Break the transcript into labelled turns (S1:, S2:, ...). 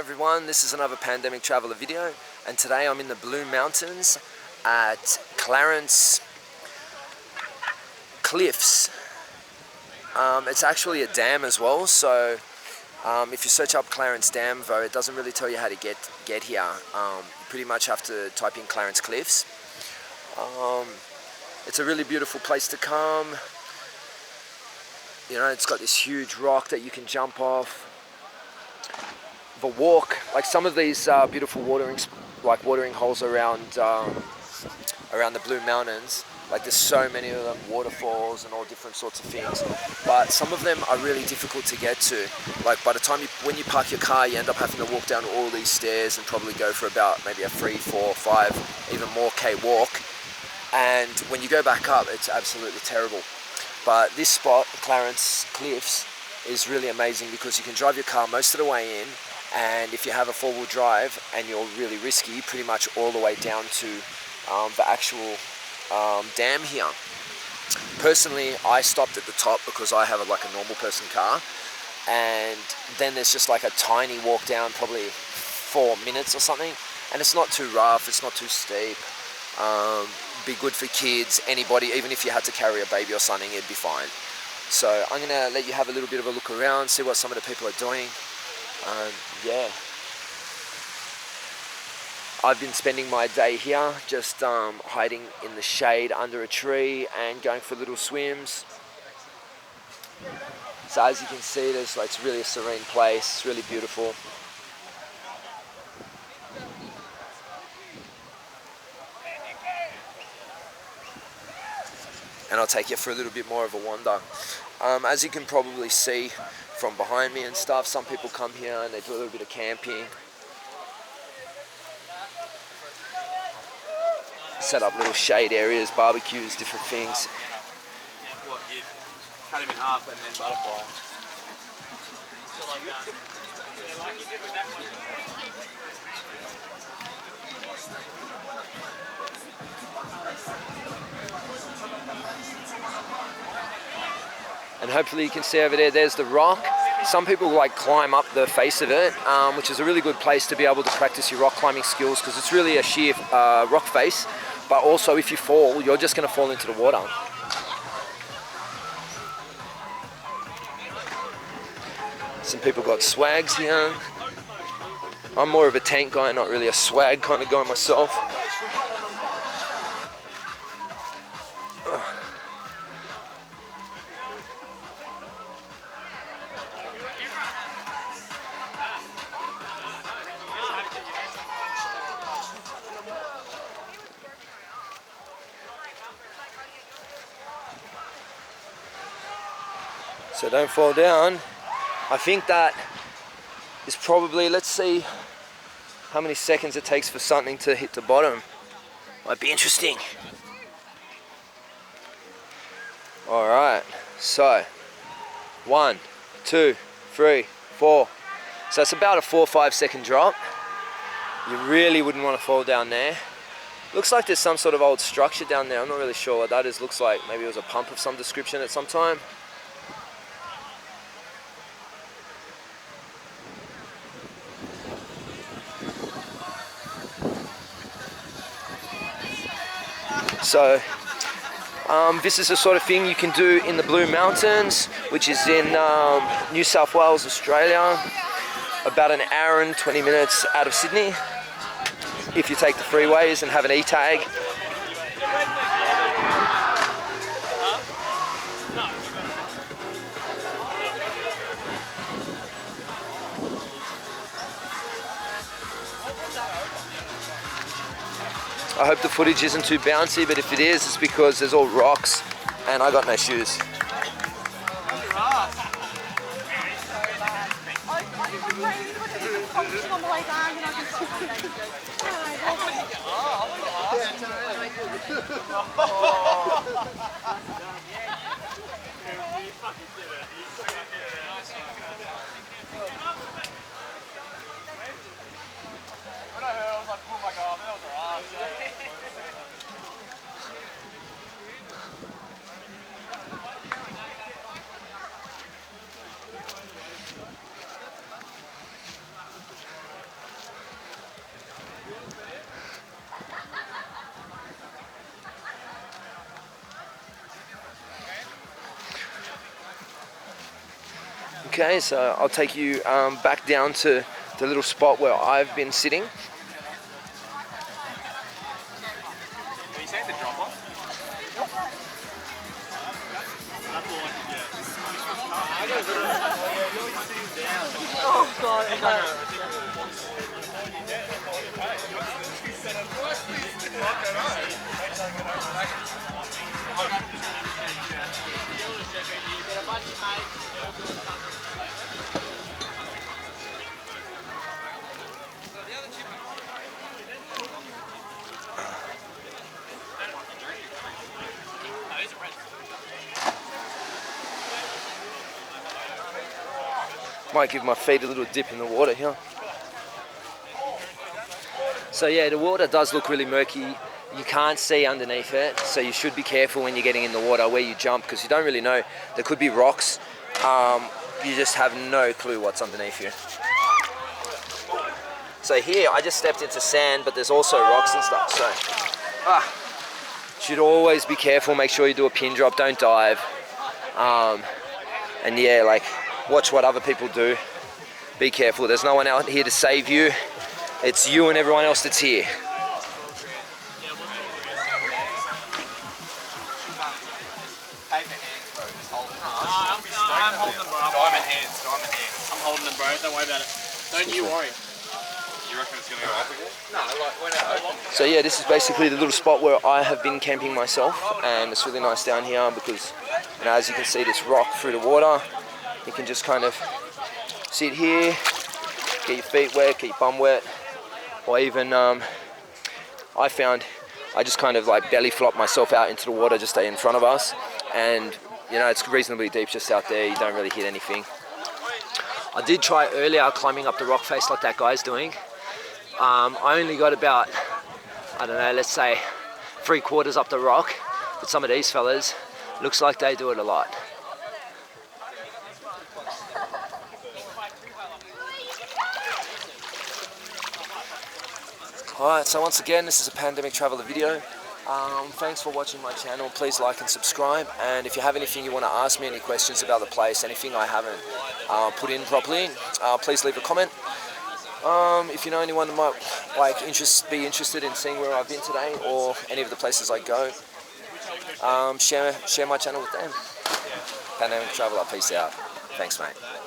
S1: Everyone, this is another Pandemic Traveller video, and today I'm in the Blue Mountains at Clarence Cliffs. It's actually a dam as well, so if you search up Clarence Dam, though, it doesn't really tell you how to get here. You pretty much have to type in Clarence Cliffs. It's a really beautiful place to come. You know, it's got this huge rock that you can jump off. The walk, like some of these beautiful watering holes around the Blue Mountains, like there's so many of them, waterfalls and all different sorts of things, but some of them are really difficult to get to. Like by the time when you park your car, you end up having to walk down all these stairs and probably go for about maybe a 3, 4, 5, even more K walk, and when you go back up, it's absolutely terrible. But this spot, Clarence Cliffs, is really amazing because you can drive your car most of the way in, and if you have a four-wheel drive and you're really risky, pretty much all the way down to the actual dam here. Personally, I stopped at the top because I have like a normal person car, and then there's just like a tiny walk down, probably 4 minutes or something, and it's not too rough, it's not too steep. Be good for kids, anybody, even if you had to carry a baby or something, it'd be fine. So I'm gonna let you have a little bit of a look around, see what some of the people are doing. Yeah, I've been spending my day here just hiding in the shade under a tree and going for little swims. So as you can see, it's really a serene place, it's really beautiful. And I'll take you for a little bit more of a wander. As you can probably see from behind me and stuff, some people come here and they do a little bit of camping. Set up little shade areas, barbecues, different things.
S2: What, you cut him in half and then butterfly. Like you did with that one.
S1: And hopefully you can see over there's the rock. Some people like climb up the face of it, which is a really good place to be able to practice your rock climbing skills because it's really a sheer rock face, but also if you fall, you're just going to fall into the water. Some people got swags here. I'm more of a tank guy, not really a swag kind of guy myself. So don't fall down. I think that is probably, let's see how many seconds it takes for something to hit the bottom. Might be interesting. Alright, so 1, 2, 3, 4. So it's about a 4 or 5 second drop. You really wouldn't want to fall down there. Looks like there's some sort of old structure down there. I'm not really sure what that is. Looks like maybe it was a pump of some description at some time. So this is the sort of thing you can do in the Blue Mountains, which is in New South Wales, Australia, about an hour and 20 minutes out of Sydney, if you take the freeways and have an E-tag. I hope the footage isn't too bouncy, but if it is, it's because there's all rocks and I got no shoes. Okay, so I'll take you back down to the little spot where I've been sitting.
S2: Are you saying the drop off?
S3: Oh god,
S1: Might give my feet a little dip in the water here. So yeah, the water does look really murky. You can't see underneath it, so you should be careful when you're getting in the water where you jump, because you don't really know. There could be rocks. You just have no clue what's underneath you. So here, I just stepped into sand, but there's also rocks and stuff. So, should always be careful. Make sure you do a pin drop. Don't dive. And yeah, like, watch what other people do. Be careful. There's no one out here to save you. It's you and everyone else that's here.
S2: I'm holding them, bro. Diamond hands. I'm holding them, bro. Don't worry about it. Don't you worry. You reckon it's going to go up again? No, like,
S1: So yeah, this is basically the little spot where I have been camping myself, and it's really nice down here because, you know, as you can see this rock through the water, you can just kind of sit here, get your feet wet, get your bum wet, or even I found I just kind of like belly flop myself out into the water just in front of us, and you know, it's reasonably deep just out there. You don't really hit anything. I did try earlier climbing up the rock face like that guy's doing. I only got about, I don't know, let's say 3/4 up the rock, but some of these fellas, looks like they do it a lot. Alright, so once again, this is a Pandemic Traveller video. Thanks for watching my channel. Please like and subscribe, and if you have anything you want to ask me, any questions about the place, anything I haven't put in properly, please leave a comment. If you know anyone that might be interested in seeing where I've been today or any of the places I go, share my channel with them. Pandemic Traveller, peace out. Thanks, mate.